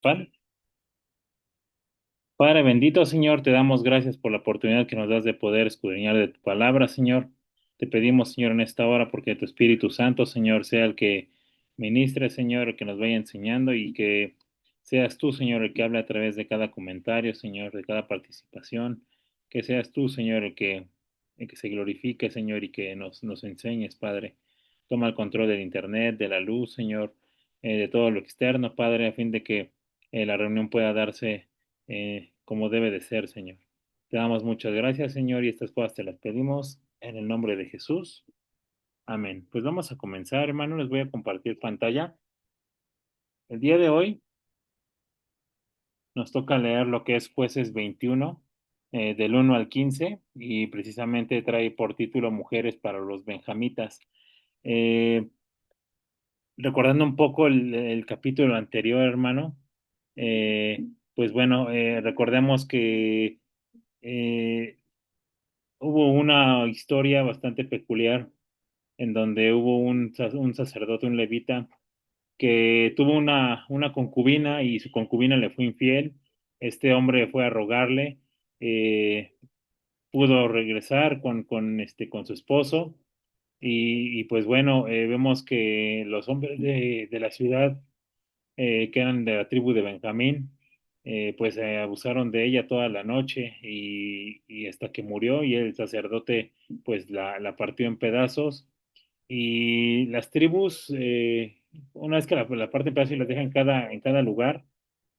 Padre, Padre bendito, Señor, te damos gracias por la oportunidad que nos das de poder escudriñar de tu palabra, Señor. Te pedimos, Señor, en esta hora, porque tu Espíritu Santo, Señor, sea el que ministre, Señor, el que nos vaya enseñando y que seas tú, Señor, el que hable a través de cada comentario, Señor, de cada participación. Que seas tú, Señor, el que se glorifique, Señor, y que nos enseñes, Padre. Toma el control del Internet, de la luz, Señor, de todo lo externo, Padre, a fin de que la reunión pueda darse como debe de ser, Señor. Te damos muchas gracias, Señor, y estas cosas te las pedimos en el nombre de Jesús. Amén. Pues vamos a comenzar, hermano. Les voy a compartir pantalla. El día de hoy nos toca leer lo que es Jueces 21, del 1 al 15, y precisamente trae por título Mujeres para los Benjamitas. Eh, Recordando un poco el capítulo anterior, hermano, pues bueno, recordemos que eh, hubo una historia bastante peculiar en donde hubo un sacerdote, un levita, que tuvo una concubina y su concubina le fue infiel. Este hombre fue a rogarle, eh, pudo regresar con su esposo y pues bueno, vemos que los hombres de la ciudad que eran de la tribu de Benjamín, pues abusaron de ella toda la noche y hasta que murió y el sacerdote pues la partió en pedazos y las tribus, una vez que la parte en pedazos y las dejan en cada lugar,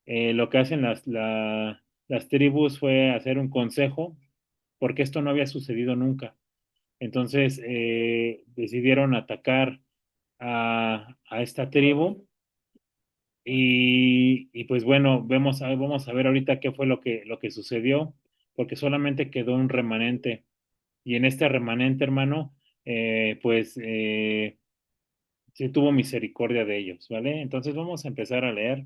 lo que hacen las tribus fue hacer un consejo porque esto no había sucedido nunca. Entonces decidieron atacar a esta tribu y pues bueno, vamos a ver ahorita qué fue lo que sucedió, porque solamente quedó un remanente. Y en este remanente, hermano, pues sí tuvo misericordia de ellos, ¿vale? Entonces vamos a empezar a leer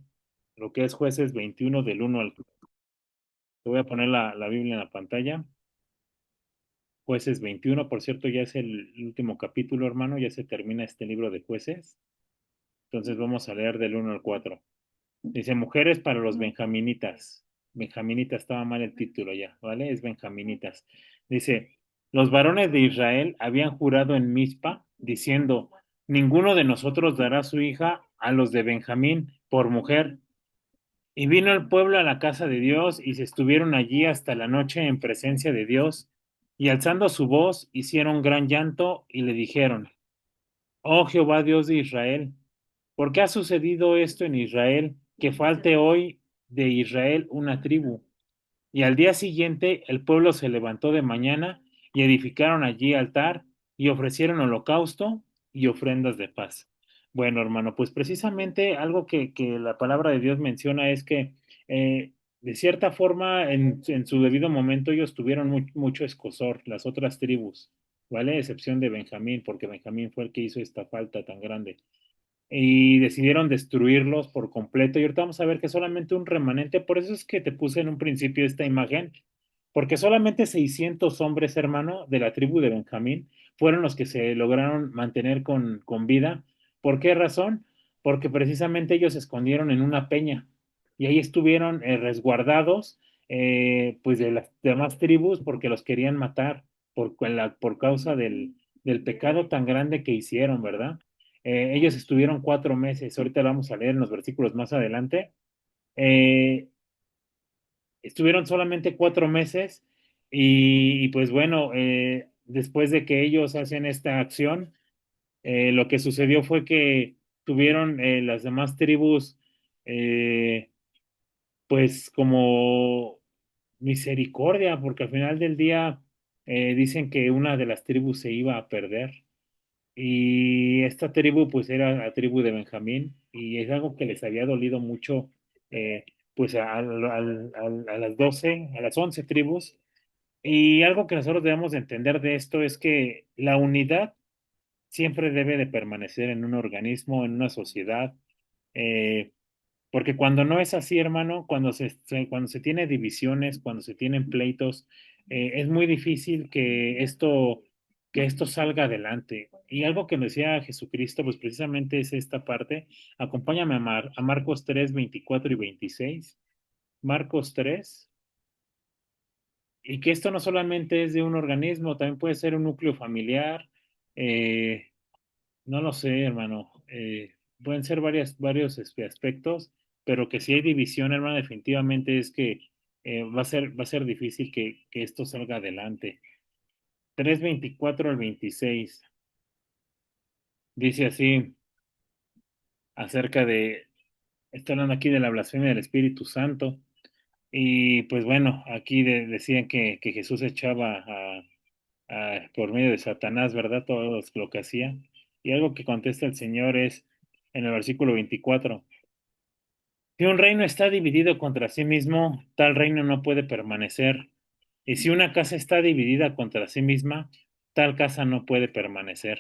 lo que es Jueces 21 del 1 al... Te voy a poner la Biblia en la pantalla. Jueces 21, por cierto, ya es el último capítulo, hermano, ya se termina este libro de Jueces. Entonces vamos a leer del 1 al 4. Dice, mujeres para los benjaminitas. Benjaminita estaba mal el título ya, ¿vale? Es benjaminitas. Dice, los varones de Israel habían jurado en Mizpa, diciendo, ninguno de nosotros dará su hija a los de Benjamín por mujer. Y vino el pueblo a la casa de Dios y se estuvieron allí hasta la noche en presencia de Dios. Y alzando su voz, hicieron gran llanto y le dijeron, oh Jehová Dios de Israel, ¿por qué ha sucedido esto en Israel, que falte hoy de Israel una tribu? Y al día siguiente el pueblo se levantó de mañana y edificaron allí altar y ofrecieron holocausto y ofrendas de paz. Bueno, hermano, pues precisamente algo que la palabra de Dios menciona es que de cierta forma en su debido momento ellos tuvieron mucho escozor, las otras tribus, ¿vale? Excepción de Benjamín, porque Benjamín fue el que hizo esta falta tan grande y decidieron destruirlos por completo. Y ahorita vamos a ver que solamente un remanente, por eso es que te puse en un principio esta imagen, porque solamente 600 hombres, hermano, de la tribu de Benjamín fueron los que se lograron mantener con vida. ¿Por qué razón? Porque precisamente ellos se escondieron en una peña y ahí estuvieron resguardados pues de las demás tribus porque los querían matar por causa del pecado tan grande que hicieron, ¿verdad? Ellos estuvieron 4 meses, ahorita vamos a leer en los versículos más adelante. Eh, Estuvieron solamente 4 meses y pues bueno, después de que ellos hacen esta acción, lo que sucedió fue que tuvieron las demás tribus eh, pues como misericordia, porque al final del día dicen que una de las tribus se iba a perder. Y esta tribu pues era la tribu de Benjamín y es algo que les había dolido mucho pues a las 12, a las 11 tribus. Y algo que nosotros debemos de entender de esto es que la unidad siempre debe de permanecer en un organismo, en una sociedad, eh, porque cuando no es así, hermano, cuando se tiene divisiones, cuando se tienen pleitos, es muy difícil que esto que esto salga adelante. Y algo que me decía Jesucristo, pues precisamente es esta parte. Acompáñame a Marcos 3 24 y 26. Marcos 3. Y que esto no solamente es de un organismo, también puede ser un núcleo familiar. eh, no lo sé, hermano. Pueden ser varios aspectos, pero que si hay división, hermano, definitivamente es que va a ser difícil que esto salga adelante. 3:24 al 26 dice así acerca de, está hablando aquí de la blasfemia del Espíritu Santo. Y pues bueno, aquí decían que Jesús echaba por medio de Satanás, ¿verdad? Todo lo que hacía. Y algo que contesta el Señor es en el versículo 24. Si un reino está dividido contra sí mismo, tal reino no puede permanecer. Y si una casa está dividida contra sí misma, tal casa no puede permanecer.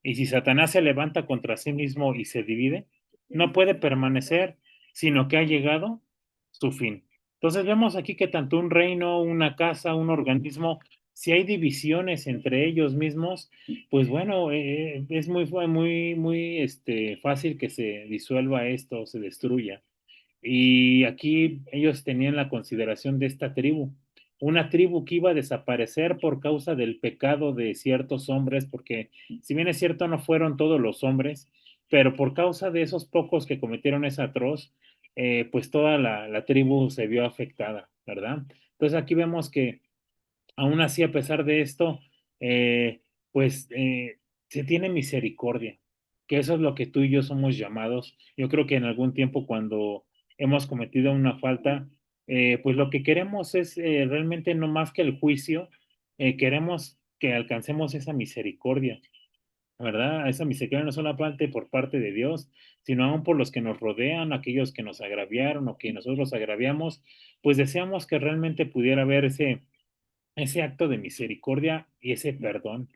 Y si Satanás se levanta contra sí mismo y se divide, no puede permanecer, sino que ha llegado su fin. Entonces vemos aquí que tanto un reino, una casa, un organismo, si hay divisiones entre ellos mismos, pues bueno, es muy fácil que se disuelva esto, se destruya. Y aquí ellos tenían la consideración de esta tribu, una tribu que iba a desaparecer por causa del pecado de ciertos hombres, porque si bien es cierto no fueron todos los hombres, pero por causa de esos pocos que cometieron esa atroz, pues toda la tribu se vio afectada, ¿verdad? Entonces aquí vemos que aún así, a pesar de esto, eh, pues se tiene misericordia, que eso es lo que tú y yo somos llamados. Yo creo que en algún tiempo cuando hemos cometido una falta, pues lo que queremos es realmente no más que el juicio, queremos que alcancemos esa misericordia, ¿verdad? Esa misericordia no solamente por parte de Dios, sino aún por los que nos rodean, aquellos que nos agraviaron o que nosotros agraviamos, pues deseamos que realmente pudiera haber ese acto de misericordia y ese perdón,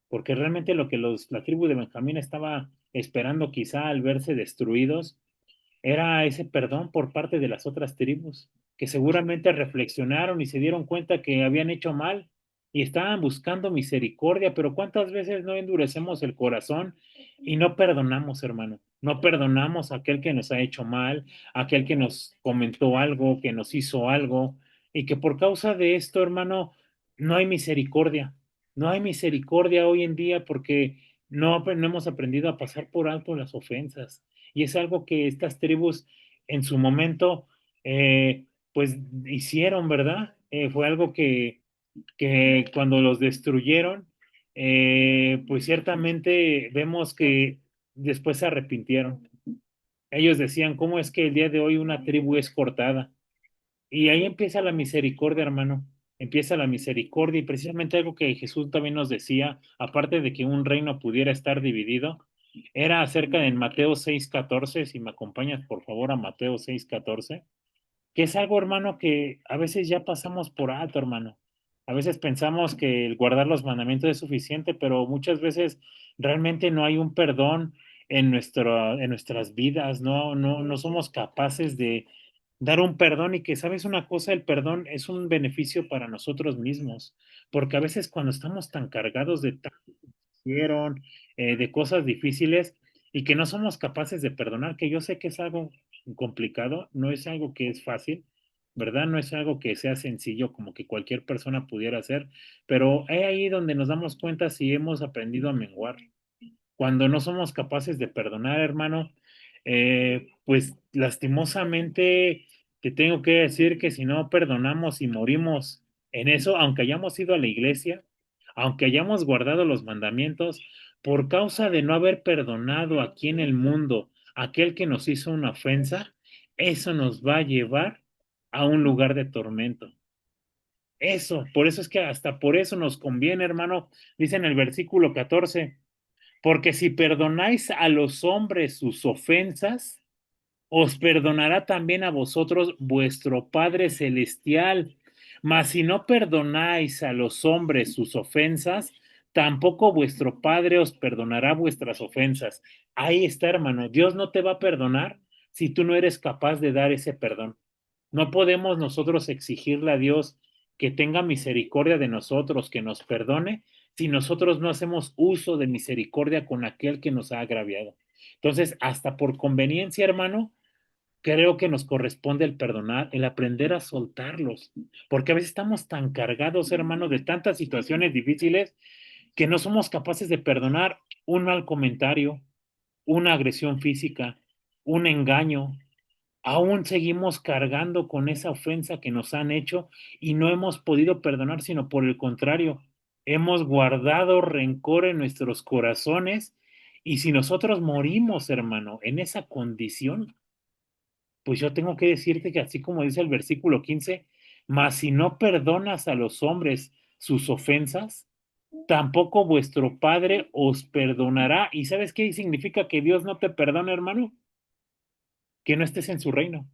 porque realmente lo que la tribu de Benjamín estaba esperando quizá al verse destruidos era ese perdón por parte de las otras tribus, que seguramente reflexionaron y se dieron cuenta que habían hecho mal y estaban buscando misericordia, pero ¿cuántas veces no endurecemos el corazón y no perdonamos, hermano? No perdonamos a aquel que nos ha hecho mal, a aquel que nos comentó algo, que nos hizo algo, y que por causa de esto, hermano, no hay misericordia. No hay misericordia hoy en día porque no hemos aprendido a pasar por alto las ofensas. Y es algo que estas tribus en su momento, pues hicieron, ¿verdad? Fue algo que cuando los destruyeron, pues ciertamente vemos que después se arrepintieron. Ellos decían, ¿cómo es que el día de hoy una tribu es cortada? Y ahí empieza la misericordia, hermano. Empieza la misericordia y precisamente algo que Jesús también nos decía, aparte de que un reino pudiera estar dividido, era acerca de Mateo 6:14, si me acompañas por favor a Mateo 6:14, que es algo, hermano, que a veces ya pasamos por alto, hermano. A veces pensamos que el guardar los mandamientos es suficiente, pero muchas veces realmente no hay un perdón en nuestras vidas, no somos capaces de dar un perdón y que, ¿sabes una cosa? El perdón es un beneficio para nosotros mismos, porque a veces cuando estamos tan cargados de hicieron, de cosas difíciles y que no somos capaces de perdonar, que yo sé que es algo complicado, no es algo que es fácil, ¿verdad? No es algo que sea sencillo como que cualquier persona pudiera hacer, pero es ahí donde nos damos cuenta si hemos aprendido a menguar. Cuando no somos capaces de perdonar, hermano, pues lastimosamente te tengo que decir que si no perdonamos y morimos en eso, aunque hayamos ido a la iglesia, aunque hayamos guardado los mandamientos, por causa de no haber perdonado aquí en el mundo a aquel que nos hizo una ofensa, eso nos va a llevar a un lugar de tormento. Eso, por eso es que hasta por eso nos conviene, hermano, dice en el versículo 14. Porque si perdonáis a los hombres sus ofensas, os perdonará también a vosotros vuestro Padre Celestial. Mas si no perdonáis a los hombres sus ofensas, tampoco vuestro Padre os perdonará vuestras ofensas. Ahí está, hermano. Dios no te va a perdonar si tú no eres capaz de dar ese perdón. No podemos nosotros exigirle a Dios que tenga misericordia de nosotros, que nos perdone, si nosotros no hacemos uso de misericordia con aquel que nos ha agraviado? Entonces, hasta por conveniencia, hermano, creo que nos corresponde el perdonar, el aprender a soltarlos, porque a veces estamos tan cargados, hermano, de tantas situaciones difíciles que no somos capaces de perdonar un mal comentario, una agresión física, un engaño. Aún seguimos cargando con esa ofensa que nos han hecho y no hemos podido perdonar, sino por el contrario, hemos guardado rencor en nuestros corazones y si nosotros morimos, hermano, en esa condición, pues yo tengo que decirte que así como dice el versículo 15, mas si no perdonas a los hombres sus ofensas, tampoco vuestro Padre os perdonará. ¿Y sabes qué significa que Dios no te perdona, hermano? Que no estés en su reino.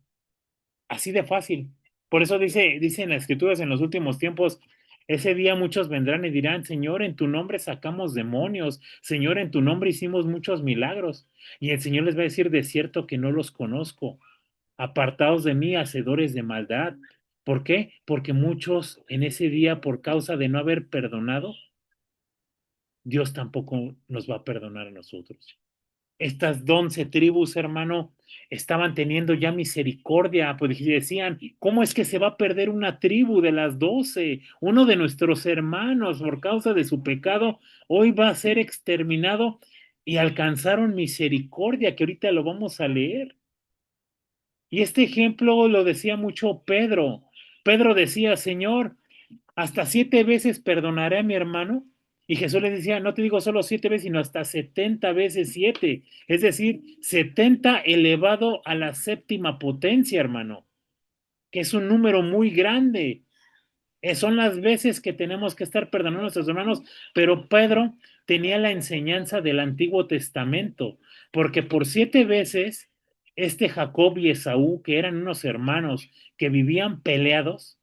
Así de fácil. Por eso dice en las Escrituras en los últimos tiempos, ese día muchos vendrán y dirán, Señor, en tu nombre sacamos demonios, Señor, en tu nombre hicimos muchos milagros. Y el Señor les va a decir, de cierto que no los conozco. Apartaos de mí, hacedores de maldad. ¿Por qué? Porque muchos en ese día, por causa de no haber perdonado, Dios tampoco nos va a perdonar a nosotros. Estas 11 tribus, hermano, estaban teniendo ya misericordia, pues decían, ¿cómo es que se va a perder una tribu de las 12? Uno de nuestros hermanos, por causa de su pecado, hoy va a ser exterminado y alcanzaron misericordia, que ahorita lo vamos a leer. Y este ejemplo lo decía mucho Pedro. Pedro decía, Señor, hasta 7 veces perdonaré a mi hermano. Y Jesús le decía, no te digo solo 7 veces, sino hasta 70 veces 7. Es decir, 70 elevado a la séptima potencia, hermano, que es un número muy grande. Son las veces que tenemos que estar perdonando a nuestros hermanos, pero Pedro tenía la enseñanza del Antiguo Testamento, porque por 7 veces este Jacob y Esaú, que eran unos hermanos que vivían peleados,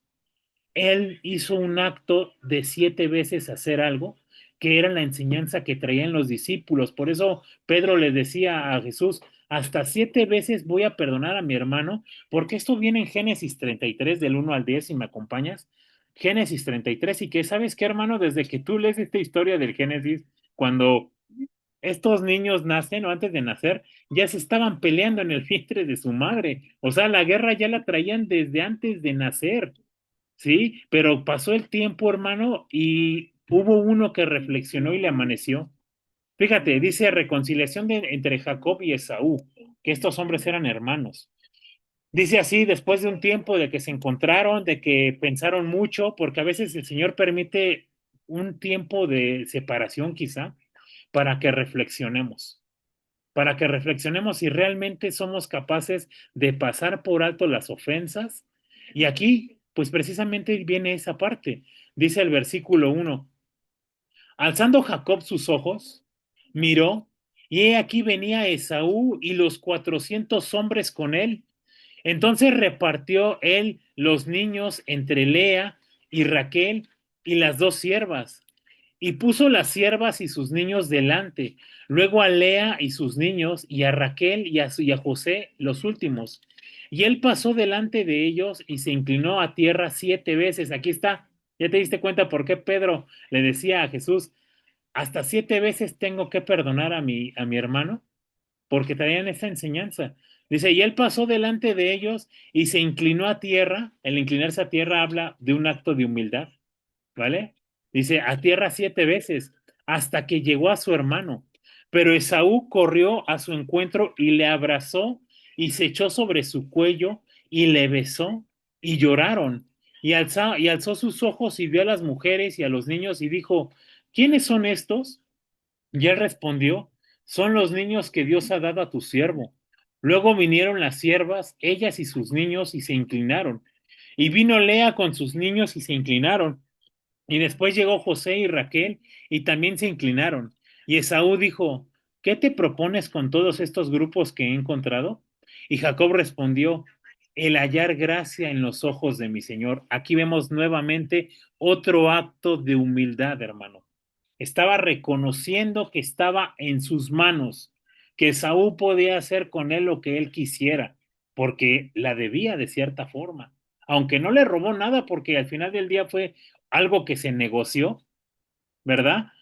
él hizo un acto de 7 veces hacer algo que era la enseñanza que traían los discípulos. Por eso Pedro le decía a Jesús, hasta 7 veces voy a perdonar a mi hermano, porque esto viene en Génesis 33 del 1 al 10, si me acompañas. Génesis 33 y que sabes qué, hermano, desde que tú lees esta historia del Génesis, cuando estos niños nacen o antes de nacer, ya se estaban peleando en el vientre de su madre. O sea, la guerra ya la traían desde antes de nacer. Sí, pero pasó el tiempo, hermano, y hubo uno que reflexionó y le amaneció. Fíjate, dice reconciliación entre Jacob y Esaú, que estos hombres eran hermanos. Dice así, después de un tiempo de que se encontraron, de que pensaron mucho, porque a veces el Señor permite un tiempo de separación quizá para que reflexionemos, para que reflexionemos si realmente somos capaces de pasar por alto las ofensas. Y aquí, pues precisamente viene esa parte. Dice el versículo 1, alzando Jacob sus ojos, miró, y he aquí venía Esaú y los 400 hombres con él. Entonces repartió él los niños entre Lea y Raquel y las dos siervas, y puso las siervas y sus niños delante, luego a Lea y sus niños, y a Raquel y a José los últimos. Y él pasó delante de ellos y se inclinó a tierra 7 veces. Aquí está, ya te diste cuenta por qué Pedro le decía a Jesús, hasta 7 veces tengo que perdonar a mi hermano, porque traían esa enseñanza. Dice, y él pasó delante de ellos y se inclinó a tierra. El inclinarse a tierra habla de un acto de humildad, ¿vale? Dice, a tierra 7 veces, hasta que llegó a su hermano. Pero Esaú corrió a su encuentro y le abrazó y se echó sobre su cuello y le besó y lloraron. Y alzó sus ojos y vio a las mujeres y a los niños y dijo, ¿quiénes son estos? Y él respondió, son los niños que Dios ha dado a tu siervo. Luego vinieron las siervas, ellas y sus niños, y se inclinaron. Y vino Lea con sus niños y se inclinaron. Y después llegó José y Raquel y también se inclinaron. Y Esaú dijo, ¿qué te propones con todos estos grupos que he encontrado? Y Jacob respondió, el hallar gracia en los ojos de mi Señor. Aquí vemos nuevamente otro acto de humildad, hermano. Estaba reconociendo que estaba en sus manos, que Esaú podía hacer con él lo que él quisiera, porque la debía de cierta forma. Aunque no le robó nada, porque al final del día fue algo que se negoció, ¿verdad?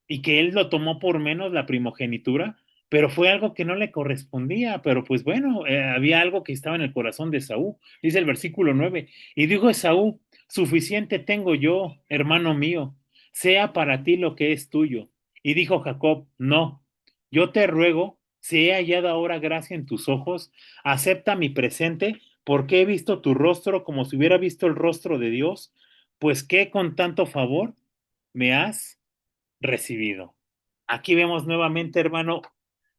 Y que él lo tomó por menos la primogenitura, pero fue algo que no le correspondía, pero pues bueno, había algo que estaba en el corazón de Esaú, dice el versículo 9, y dijo Esaú, suficiente tengo yo, hermano mío, sea para ti lo que es tuyo. Y dijo Jacob, no, yo te ruego, si he hallado ahora gracia en tus ojos, acepta mi presente, porque he visto tu rostro como si hubiera visto el rostro de Dios, pues que con tanto favor me has recibido. Aquí vemos nuevamente, hermano,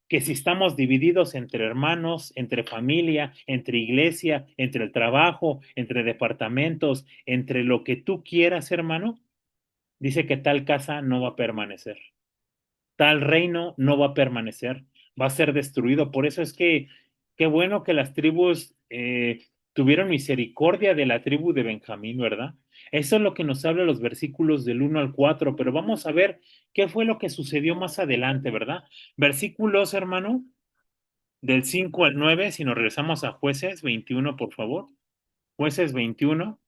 que si estamos divididos entre hermanos, entre familia, entre iglesia, entre el trabajo, entre departamentos, entre lo que tú quieras, hermano, dice que tal casa no va a permanecer, tal reino no va a permanecer, va a ser destruido. Por eso es que qué bueno que las tribus tuvieron misericordia de la tribu de Benjamín, ¿verdad? Eso es lo que nos habla los versículos del 1 al 4, pero vamos a ver qué fue lo que sucedió más adelante, ¿verdad? Versículos, hermano, del 5 al 9, si nos regresamos a Jueces 21, por favor. Jueces 21,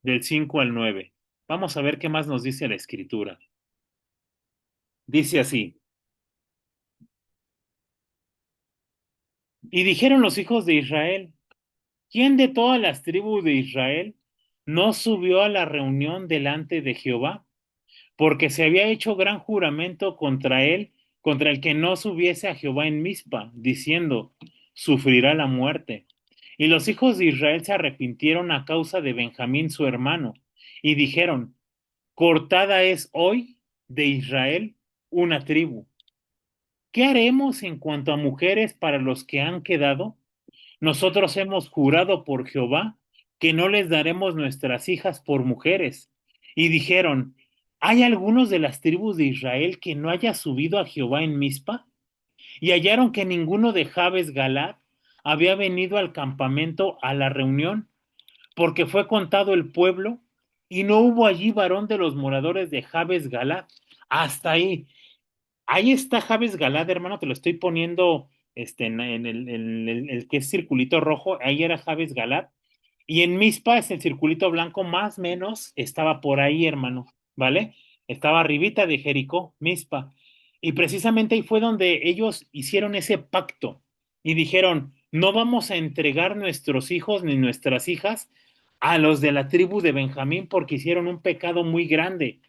del 5 al 9. Vamos a ver qué más nos dice la escritura. Dice así. Y dijeron los hijos de Israel, ¿quién de todas las tribus de Israel no subió a la reunión delante de Jehová? Porque se había hecho gran juramento contra él, contra el que no subiese a Jehová en Mizpa, diciendo, sufrirá la muerte. Y los hijos de Israel se arrepintieron a causa de Benjamín su hermano, y dijeron, cortada es hoy de Israel una tribu. ¿Qué haremos en cuanto a mujeres para los que han quedado? Nosotros hemos jurado por Jehová que no les daremos nuestras hijas por mujeres. Y dijeron, ¿hay algunos de las tribus de Israel que no haya subido a Jehová en Mizpa? Y hallaron que ninguno de Jabes Galad había venido al campamento a la reunión, porque fue contado el pueblo, y no hubo allí varón de los moradores de Jabes Galad. Hasta ahí. Ahí está Javes Galad, hermano, te lo estoy poniendo en el que es circulito rojo, ahí era Javes Galad. Y en Mispa es el circulito blanco, más o menos, estaba por ahí, hermano, ¿vale? Estaba arribita de Jericó, Mispa. Y precisamente ahí fue donde ellos hicieron ese pacto y dijeron, no vamos a entregar nuestros hijos ni nuestras hijas a los de la tribu de Benjamín porque hicieron un pecado muy grande,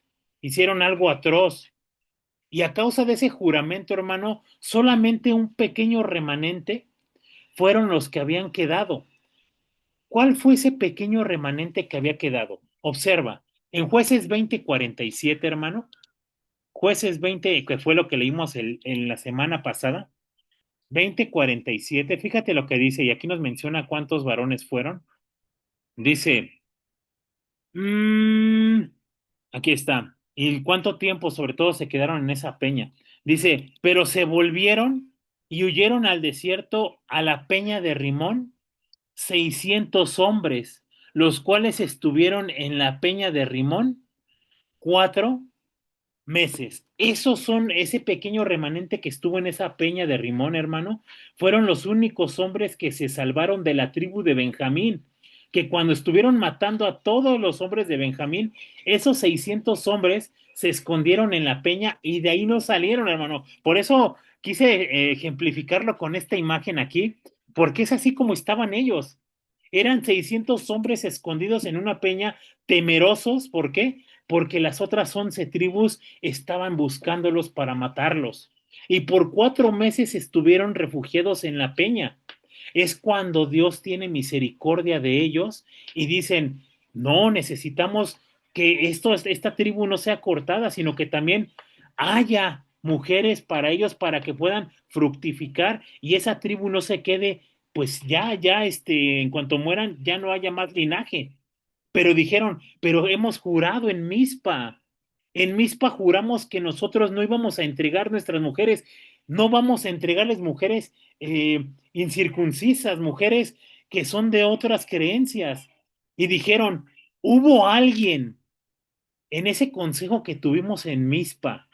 hicieron algo atroz. Y a causa de ese juramento, hermano, solamente un pequeño remanente fueron los que habían quedado. ¿Cuál fue ese pequeño remanente que había quedado? Observa, en Jueces 20:47, hermano, Jueces 20, que fue lo que leímos en la semana pasada, 20:47, fíjate lo que dice, y aquí nos menciona cuántos varones fueron. Dice, mmm, aquí está. ¿Y cuánto tiempo, sobre todo, se quedaron en esa peña? Dice, pero se volvieron y huyeron al desierto a la peña de Rimón 600 hombres, los cuales estuvieron en la peña de Rimón 4 meses. Esos son ese pequeño remanente que estuvo en esa peña de Rimón, hermano, fueron los únicos hombres que se salvaron de la tribu de Benjamín, que cuando estuvieron matando a todos los hombres de Benjamín, esos 600 hombres se escondieron en la peña y de ahí no salieron, hermano. Por eso quise ejemplificarlo con esta imagen aquí, porque es así como estaban ellos. Eran 600 hombres escondidos en una peña, temerosos, ¿por qué? Porque las otras 11 tribus estaban buscándolos para matarlos. Y por 4 meses estuvieron refugiados en la peña. Es cuando Dios tiene misericordia de ellos y dicen, no, necesitamos que esta tribu no sea cortada, sino que también haya mujeres para ellos para que puedan fructificar y esa tribu no se quede, pues ya, en cuanto mueran, ya no haya más linaje. Pero dijeron, pero hemos jurado en Mizpa. En Mizpa juramos que nosotros no íbamos a entregar nuestras mujeres, no vamos a entregarles mujeres incircuncisas, mujeres que son de otras creencias. Y dijeron, hubo alguien en ese consejo que tuvimos en Mizpa,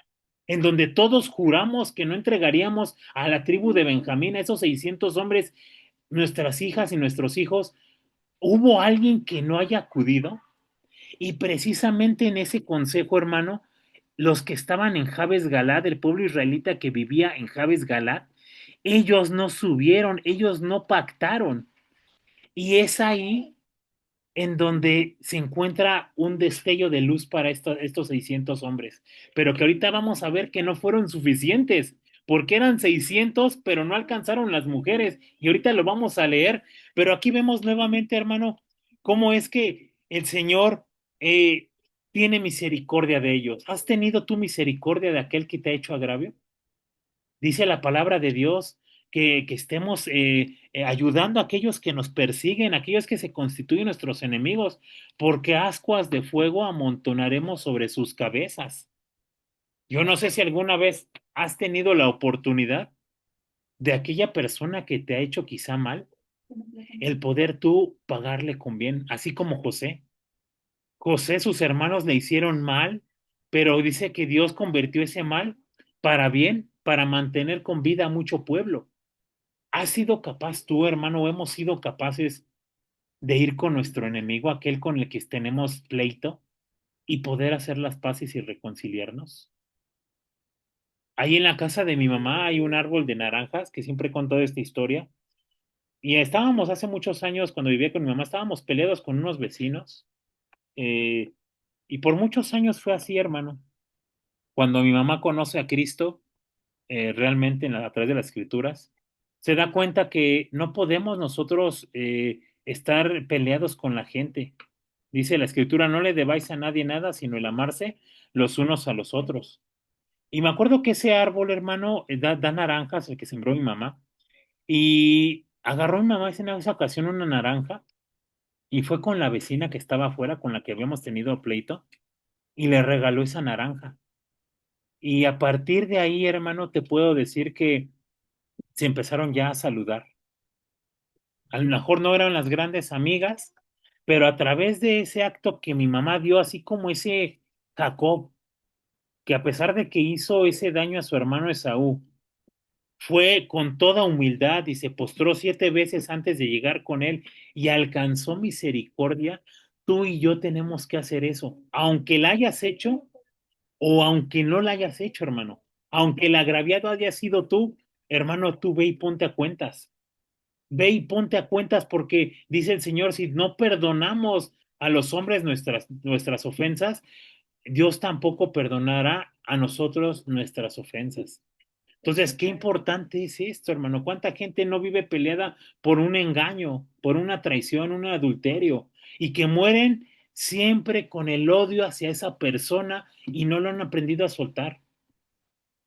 en donde todos juramos que no entregaríamos a la tribu de Benjamín, a esos 600 hombres, nuestras hijas y nuestros hijos, ¿hubo alguien que no haya acudido? Y precisamente en ese consejo, hermano, los que estaban en Jabes Galad, el pueblo israelita que vivía en Jabes Galad, ellos no subieron, ellos no pactaron. Y es ahí en donde se encuentra un destello de luz para estos 600 hombres, pero que ahorita vamos a ver que no fueron suficientes, porque eran 600, pero no alcanzaron las mujeres, y ahorita lo vamos a leer, pero aquí vemos nuevamente, hermano, cómo es que el Señor eh, tiene misericordia de ellos. ¿Has tenido tú misericordia de aquel que te ha hecho agravio? Dice la palabra de Dios que estemos ayudando a aquellos que nos persiguen, a aquellos que se constituyen nuestros enemigos, porque ascuas de fuego amontonaremos sobre sus cabezas. Yo no sé si alguna vez has tenido la oportunidad de aquella persona que te ha hecho quizá mal, el poder tú pagarle con bien, así como José. José, sus hermanos le hicieron mal, pero dice que Dios convirtió ese mal para bien, para mantener con vida a mucho pueblo. ¿Has sido capaz tú, hermano, o hemos sido capaces de ir con nuestro enemigo, aquel con el que tenemos pleito, y poder hacer las paces y reconciliarnos? Ahí en la casa de mi mamá hay un árbol de naranjas que siempre he contado esta historia. Y estábamos hace muchos años, cuando vivía con mi mamá, estábamos peleados con unos vecinos. eh, y por muchos años fue así, hermano. Cuando mi mamá conoce a Cristo, realmente a través de las escrituras, se da cuenta que no podemos nosotros estar peleados con la gente. Dice la escritura, no le debáis a nadie nada, sino el amarse los unos a los otros. Y me acuerdo que ese árbol, hermano, da naranjas, el que sembró mi mamá, y agarró mi mamá en esa ocasión una naranja y fue con la vecina que estaba afuera, con la que habíamos tenido pleito, y le regaló esa naranja. Y a partir de ahí, hermano, te puedo decir que se empezaron ya a saludar. A lo mejor no eran las grandes amigas, pero a través de ese acto que mi mamá dio, así como ese Jacob, que a pesar de que hizo ese daño a su hermano Esaú, fue con toda humildad y se postró 7 veces antes de llegar con él y alcanzó misericordia, tú y yo tenemos que hacer eso, aunque la hayas hecho o aunque no la hayas hecho, hermano, aunque el agraviado haya sido tú, hermano, tú ve y ponte a cuentas. Ve y ponte a cuentas porque dice el Señor, si no perdonamos a los hombres nuestras ofensas, Dios tampoco perdonará a nosotros nuestras ofensas. Entonces, qué importante es esto, hermano. ¿Cuánta gente no vive peleada por un engaño, por una traición, un adulterio, y que mueren siempre con el odio hacia esa persona y no lo han aprendido a soltar?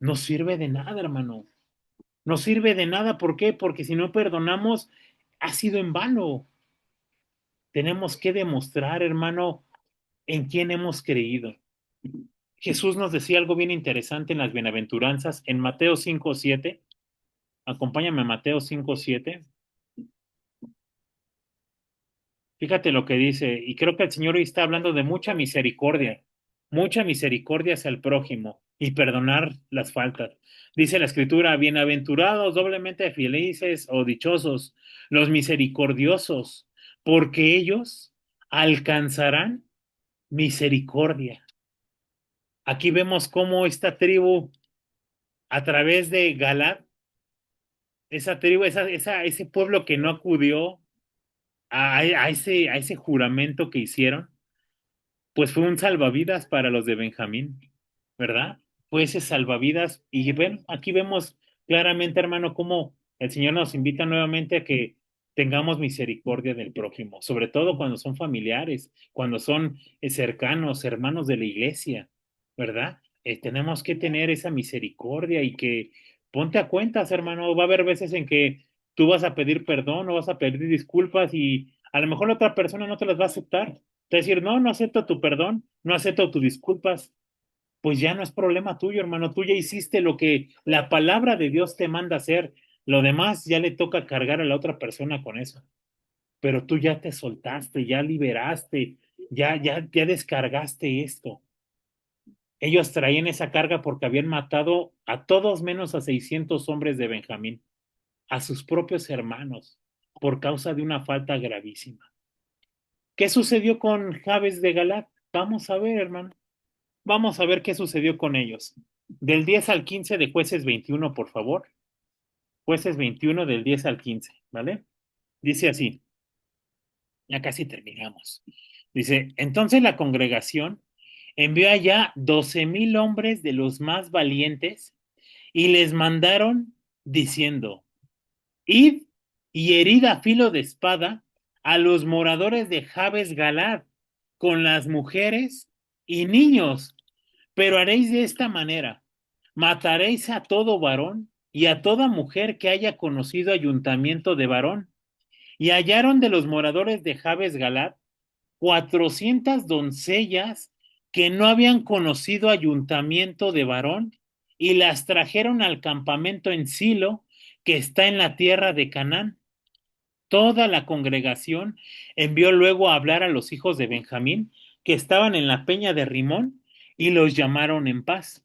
No sirve de nada, hermano. No sirve de nada. ¿Por qué? Porque si no perdonamos, ha sido en vano. Tenemos que demostrar, hermano, en quién hemos creído. Jesús nos decía algo bien interesante en las bienaventuranzas en Mateo 5:7. Acompáñame a Mateo 5:7. Fíjate lo que dice, y creo que el Señor hoy está hablando de mucha misericordia hacia el prójimo y perdonar las faltas. Dice la Escritura, bienaventurados, doblemente felices o dichosos, los misericordiosos, porque ellos alcanzarán misericordia. Aquí vemos cómo esta tribu, a través de Galad, esa tribu, ese pueblo que no acudió a ese juramento que hicieron, pues fue un salvavidas para los de Benjamín, ¿verdad? Fue ese salvavidas. Y ven, aquí vemos claramente, hermano, cómo el Señor nos invita nuevamente a que tengamos misericordia del prójimo, sobre todo cuando son familiares, cuando son cercanos, hermanos de la iglesia, ¿verdad? Tenemos que tener esa misericordia y que ponte a cuentas, hermano. Va a haber veces en que tú vas a pedir perdón o vas a pedir disculpas y a lo mejor la otra persona no te las va a aceptar. Es decir, no, no acepto tu perdón, no acepto tus disculpas, pues ya no es problema tuyo, hermano. Tú ya hiciste lo que la palabra de Dios te manda hacer. Lo demás ya le toca cargar a la otra persona con eso. Pero tú ya te soltaste, ya liberaste, ya descargaste esto. Ellos traían esa carga porque habían matado a todos menos a 600 hombres de Benjamín, a sus propios hermanos, por causa de una falta gravísima. ¿Qué sucedió con Jabes de Galat? Vamos a ver, hermano. vamos a ver qué sucedió con ellos. Del 10 al 15 de Jueces 21, por favor. Jueces 21 del 10 al 15, ¿vale? Dice así, ya casi terminamos. Dice, entonces la congregación envió allá 12,000 hombres de los más valientes y les mandaron diciendo, id y herid a filo de espada a los moradores de Jabes Galad con las mujeres y niños, pero haréis de esta manera, mataréis a todo varón y a toda mujer que haya conocido ayuntamiento de varón. Y hallaron de los moradores de Jabes Galad 400 doncellas que no habían conocido ayuntamiento de varón y las trajeron al campamento en Silo, que está en la tierra de Canaán. Toda la congregación envió luego a hablar a los hijos de Benjamín, que estaban en la peña de Rimón, y los llamaron en paz.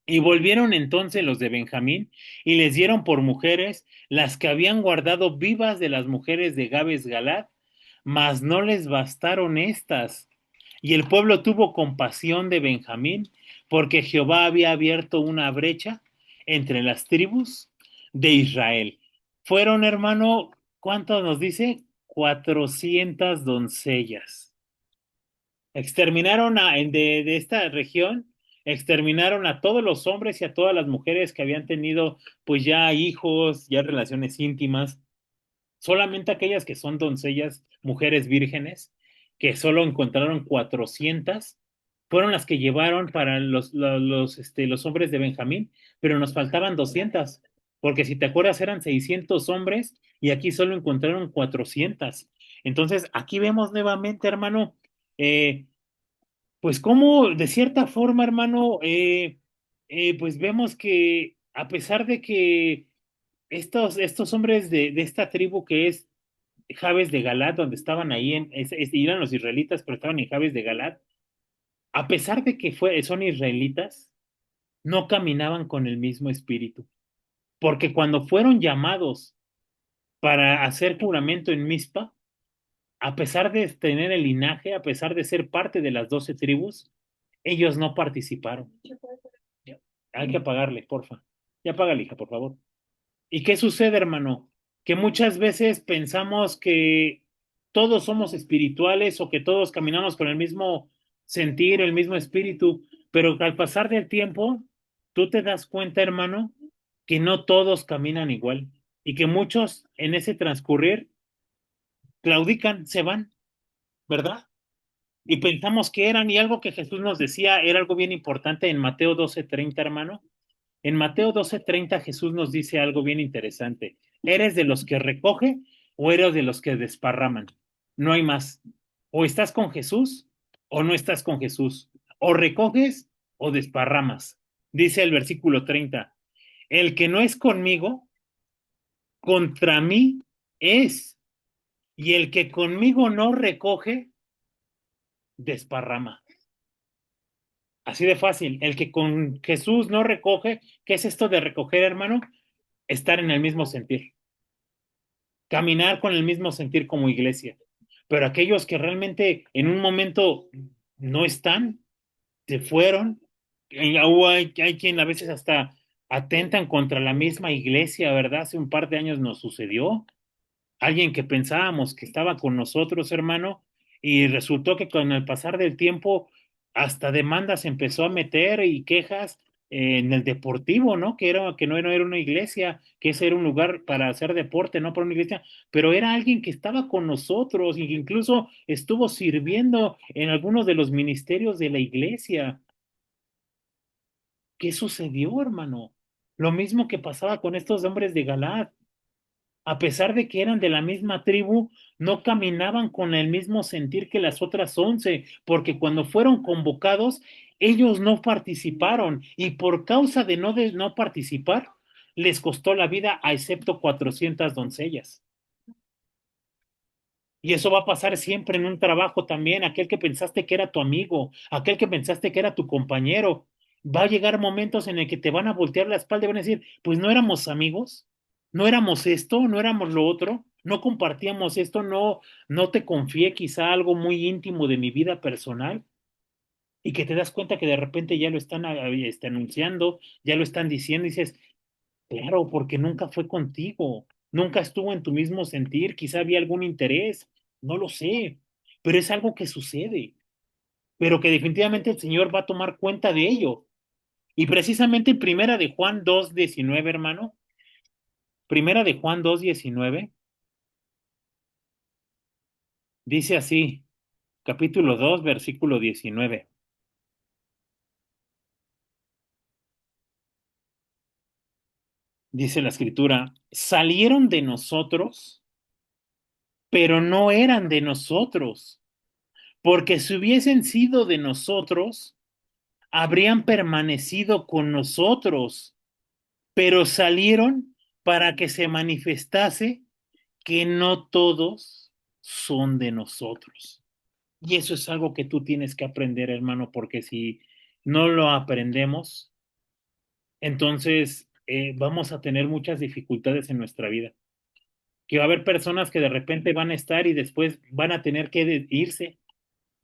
Y volvieron entonces los de Benjamín y les dieron por mujeres las que habían guardado vivas de las mujeres de Gabes Galad, mas no les bastaron estas. Y el pueblo tuvo compasión de Benjamín, porque Jehová había abierto una brecha entre las tribus de Israel. Fueron, hermano, ¿cuánto nos dice? 400 doncellas. Exterminaron de esta región, exterminaron a todos los hombres y a todas las mujeres que habían tenido pues ya hijos, ya relaciones íntimas, solamente aquellas que son doncellas, mujeres vírgenes, que solo encontraron 400, fueron las que llevaron para los hombres de Benjamín, pero nos faltaban 200, porque si te acuerdas eran 600 hombres y aquí solo encontraron 400. Entonces, aquí vemos nuevamente, hermano, eh, pues como de cierta forma, hermano, pues vemos que a pesar de que estos hombres de esta tribu que es Jabes de Galat, donde estaban ahí, eran los israelitas, pero estaban en Jabes de Galat, a pesar de que son israelitas, no caminaban con el mismo espíritu, porque cuando fueron llamados para hacer juramento en Mizpa, a pesar de tener el linaje, a pesar de ser parte de las 12 tribus, ellos no participaron. Hay que pagarle, porfa. Ya págale, hija, por favor. ¿Y qué sucede, hermano? Que muchas veces pensamos que todos somos espirituales o que todos caminamos con el mismo sentir, el mismo espíritu, pero al pasar del tiempo, tú te das cuenta, hermano, que no todos caminan igual y que muchos en ese transcurrir claudican, se van, ¿verdad? Y pensamos que eran, y algo que Jesús nos decía era algo bien importante en Mateo 12:30, hermano. En Mateo 12:30 Jesús nos dice algo bien interesante. ¿Eres de los que recoge o eres de los que desparraman? No hay más. O estás con Jesús o no estás con Jesús. O recoges o desparramas. Dice el versículo 30. El que no es conmigo, contra mí es. Y el que conmigo no recoge, desparrama. Así de fácil. El que con Jesús no recoge, ¿qué es esto de recoger, hermano? Estar en el mismo sentir, caminar con el mismo sentir como iglesia. Pero aquellos que realmente en un momento no están, se fueron, hay quien a veces hasta atentan contra la misma iglesia, ¿verdad? Hace un par de años nos sucedió. Alguien que pensábamos que estaba con nosotros, hermano, y resultó que con el pasar del tiempo hasta demandas empezó a meter y quejas en el deportivo, ¿no? Que no era una iglesia, que ese era un lugar para hacer deporte, no para una iglesia, pero era alguien que estaba con nosotros y que incluso estuvo sirviendo en algunos de los ministerios de la iglesia. ¿Qué sucedió, hermano? Lo mismo que pasaba con estos hombres de Galad, a pesar de que eran de la misma tribu, no caminaban con el mismo sentir que las otras 11, porque cuando fueron convocados, ellos no participaron y por causa de no participar, les costó la vida a excepto 400 doncellas. Y eso va a pasar siempre en un trabajo también. Aquel que pensaste que era tu amigo, aquel que pensaste que era tu compañero, va a llegar momentos en el que te van a voltear la espalda y van a decir, pues no éramos amigos, no éramos esto, no éramos lo otro, no compartíamos esto, no te confié quizá algo muy íntimo de mi vida personal. y que te das cuenta que de repente ya lo están anunciando, ya lo están diciendo y dices, claro, porque nunca fue contigo, nunca estuvo en tu mismo sentir, quizá había algún interés, no lo sé, pero es algo que sucede, pero que definitivamente el Señor va a tomar cuenta de ello. Y precisamente en Primera de Juan 2:19, hermano, Primera de Juan 2:19, dice así, capítulo 2 versículo 19. Dice la escritura, salieron de nosotros, pero no eran de nosotros, porque si hubiesen sido de nosotros, habrían permanecido con nosotros, pero salieron para que se manifestase que no todos son de nosotros. Y eso es algo que tú tienes que aprender, hermano, porque si no lo aprendemos, entonces vamos a tener muchas dificultades en nuestra vida. Que va a haber personas que de repente van a estar y después van a tener que irse,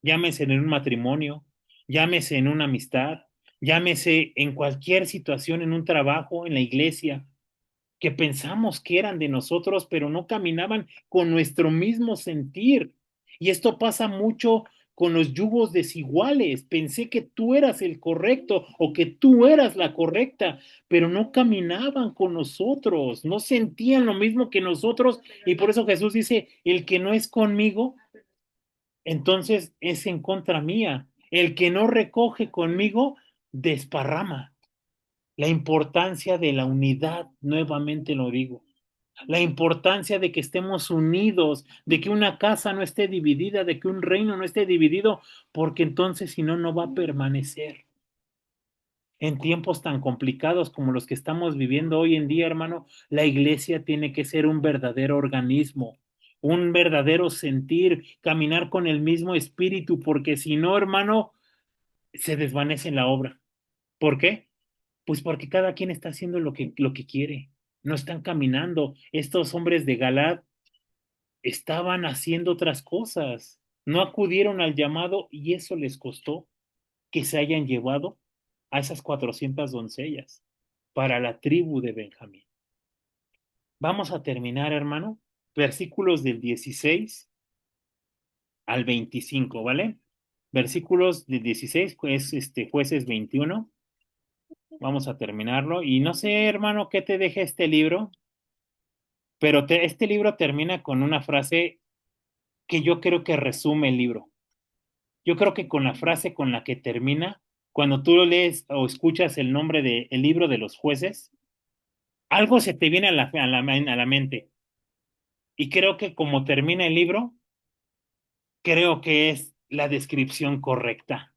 llámese en un matrimonio, llámese en una amistad, llámese en cualquier situación, en un trabajo, en la iglesia, que pensamos que eran de nosotros, pero no caminaban con nuestro mismo sentir. Y esto pasa mucho con los yugos desiguales. Pensé que tú eras el correcto o que tú eras la correcta, pero no caminaban con nosotros, no sentían lo mismo que nosotros. Y por eso Jesús dice, el que no es conmigo, entonces es en contra mía. El que no recoge conmigo, desparrama. La importancia de la unidad, nuevamente lo digo. La importancia de que estemos unidos, de que una casa no esté dividida, de que un reino no esté dividido, porque entonces si no, no va a permanecer. En tiempos tan complicados como los que estamos viviendo hoy en día, hermano, la iglesia tiene que ser un verdadero organismo, un verdadero sentir, caminar con el mismo espíritu, porque si no, hermano, se desvanece la obra. ¿Por qué? Pues porque cada quien está haciendo lo que quiere. No están caminando. Estos hombres de Galad estaban haciendo otras cosas. No acudieron al llamado y eso les costó que se hayan llevado a esas 400 doncellas para la tribu de Benjamín. Vamos a terminar, hermano, versículos del 16 al 25, ¿vale? Versículos del 16, pues, jueces 21. Vamos a terminarlo. Y no sé, hermano, qué te deja este libro, pero este libro termina con una frase que yo creo que resume el libro. Yo creo que con la frase con la que termina, cuando tú lo lees o escuchas el nombre del libro de los jueces, algo se te viene a la mente. Y creo que como termina el libro, creo que es la descripción correcta.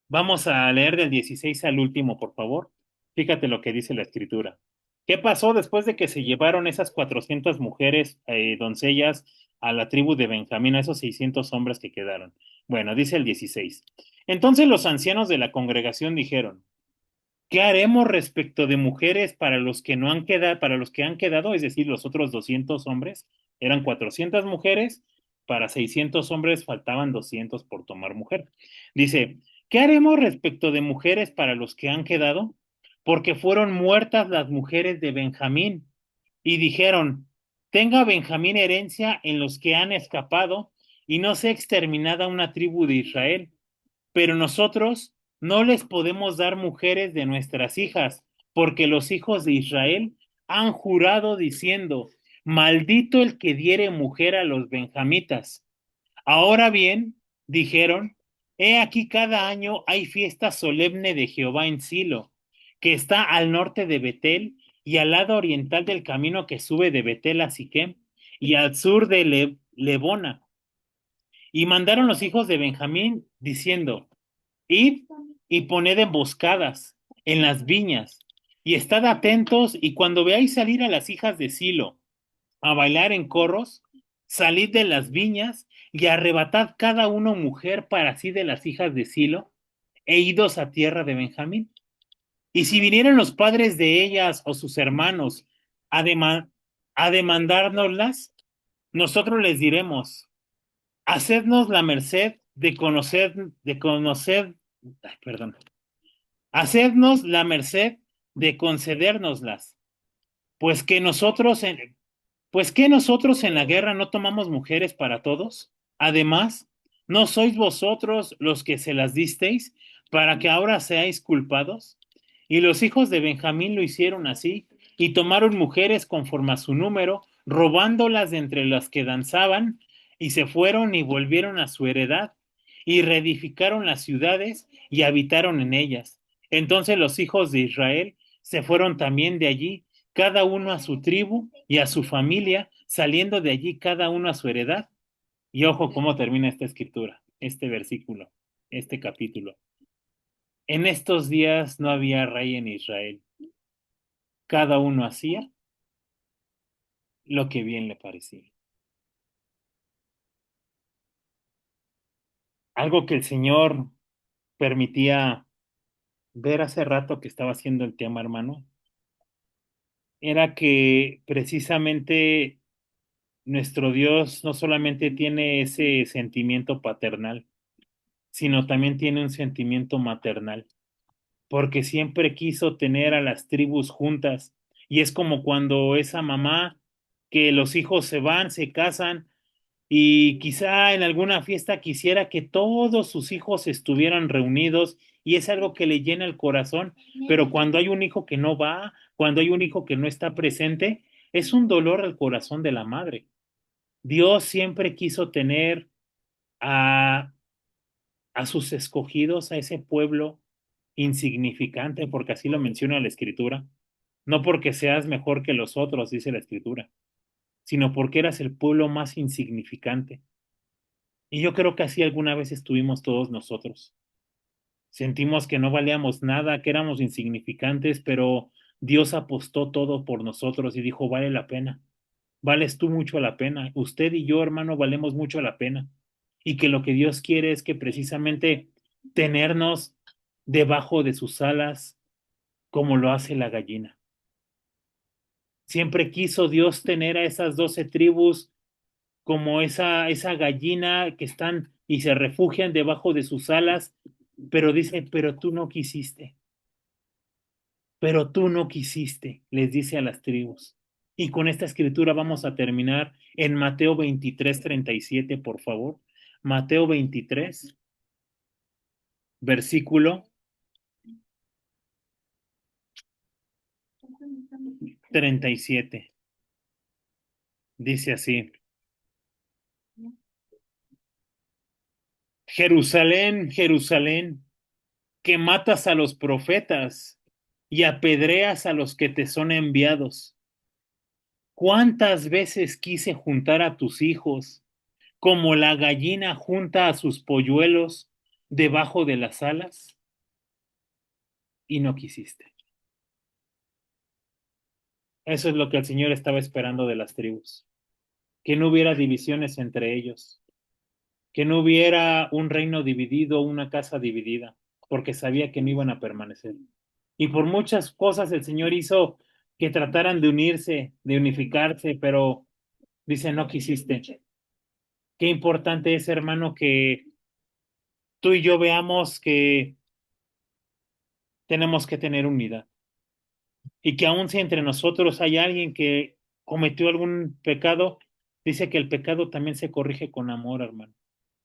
Vamos a leer del 16 al último, por favor. Fíjate lo que dice la escritura. ¿Qué pasó después de que se llevaron esas 400 mujeres, doncellas, a la tribu de Benjamín, a esos 600 hombres que quedaron? Bueno, dice el 16. Entonces los ancianos de la congregación dijeron, ¿qué haremos respecto de mujeres para los que no han quedado, para los que han quedado, es decir, los otros 200 hombres? Eran 400 mujeres, para 600 hombres faltaban 200 por tomar mujer. Dice, ¿qué haremos respecto de mujeres para los que han quedado? Porque fueron muertas las mujeres de Benjamín. Y dijeron, tenga Benjamín herencia en los que han escapado y no sea exterminada una tribu de Israel. Pero nosotros no les podemos dar mujeres de nuestras hijas, porque los hijos de Israel han jurado diciendo, maldito el que diere mujer a los benjamitas. Ahora bien, dijeron, he aquí cada año hay fiesta solemne de Jehová en Silo, que está al norte de Betel y al lado oriental del camino que sube de Betel a Siquem y al sur de Lebona. Y mandaron los hijos de Benjamín diciendo, id y poned emboscadas en las viñas, y estad atentos, y cuando veáis salir a las hijas de Silo a bailar en corros, salid de las viñas y arrebatad cada uno mujer para sí de las hijas de Silo, e idos a tierra de Benjamín. Y si vinieran los padres de ellas o sus hermanos a, dema- a demandárnoslas, nosotros les diremos, hacednos la merced de conocer Ay, perdón, hacednos la merced de concedérnoslas, pues que nosotros en, pues que nosotros en la guerra no tomamos mujeres para todos. Además, ¿no sois vosotros los que se las disteis para que ahora seáis culpados? Y los hijos de Benjamín lo hicieron así, y tomaron mujeres conforme a su número, robándolas de entre las que danzaban, y se fueron y volvieron a su heredad, y reedificaron las ciudades y habitaron en ellas. Entonces los hijos de Israel se fueron también de allí, cada uno a su tribu y a su familia, saliendo de allí cada uno a su heredad. Y ojo cómo termina esta escritura, este versículo, este capítulo. En estos días no había rey en Israel. Cada uno hacía lo que bien le parecía. Algo que el Señor permitía ver hace rato que estaba haciendo el tema, hermano, era que precisamente nuestro Dios no solamente tiene ese sentimiento paternal, sino también tiene un sentimiento maternal, porque siempre quiso tener a las tribus juntas. Y es como cuando esa mamá, que los hijos se van, se casan, y quizá en alguna fiesta quisiera que todos sus hijos estuvieran reunidos, y es algo que le llena el corazón, pero cuando hay un hijo que no va, cuando hay un hijo que no está presente, es un dolor al corazón de la madre. Dios siempre quiso tener a sus escogidos, a ese pueblo insignificante, porque así lo menciona la Escritura, no porque seas mejor que los otros, dice la Escritura, sino porque eras el pueblo más insignificante. Y yo creo que así alguna vez estuvimos todos nosotros. Sentimos que no valíamos nada, que éramos insignificantes, pero Dios apostó todo por nosotros y dijo, vale la pena, vales tú mucho la pena, usted y yo, hermano, valemos mucho la pena. Y que lo que Dios quiere es que precisamente tenernos debajo de sus alas, como lo hace la gallina. Siempre quiso Dios tener a esas 12 tribus como esa gallina que están y se refugian debajo de sus alas, pero dice, pero tú no quisiste, pero tú no quisiste, les dice a las tribus. Y con esta escritura vamos a terminar en Mateo 23:37, por favor. Mateo 23, versículo 37. Dice así, Jerusalén, Jerusalén, que matas a los profetas y apedreas a los que te son enviados. ¿Cuántas veces quise juntar a tus hijos, como la gallina junta a sus polluelos debajo de las alas? Y no quisiste. Eso es lo que el Señor estaba esperando de las tribus, que no hubiera divisiones entre ellos, que no hubiera un reino dividido, una casa dividida, porque sabía que no iban a permanecer. Y por muchas cosas el Señor hizo que trataran de unirse, de unificarse, pero dice, no quisiste. Qué importante es, hermano, que tú y yo veamos que tenemos que tener unidad y que aun si entre nosotros hay alguien que cometió algún pecado, dice que el pecado también se corrige con amor, hermano.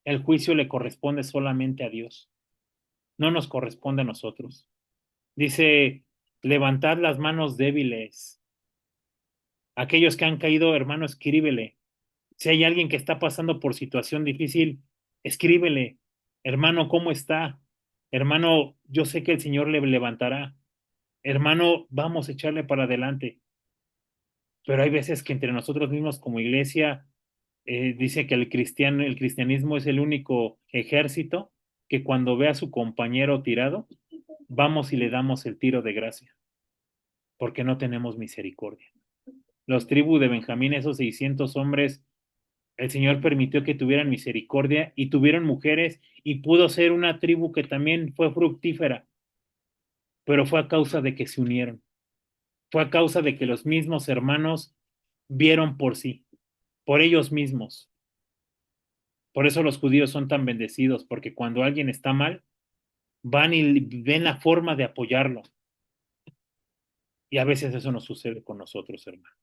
El juicio le corresponde solamente a Dios, no nos corresponde a nosotros. Dice, levantad las manos débiles. Aquellos que han caído, hermano, escríbele. Si hay alguien que está pasando por situación difícil, escríbele. Hermano, ¿cómo está? Hermano, yo sé que el Señor le levantará. Hermano, vamos a echarle para adelante. Pero hay veces que entre nosotros mismos como iglesia dice que el cristianismo es el único ejército que cuando ve a su compañero tirado, vamos y le damos el tiro de gracia, porque no tenemos misericordia. Los tribus de Benjamín, esos 600 hombres, el Señor permitió que tuvieran misericordia y tuvieron mujeres y pudo ser una tribu que también fue fructífera, pero fue a causa de que se unieron, fue a causa de que los mismos hermanos vieron por sí, por ellos mismos. Por eso los judíos son tan bendecidos, porque cuando alguien está mal, van y ven la forma de apoyarlo. Y a veces eso nos sucede con nosotros, hermano.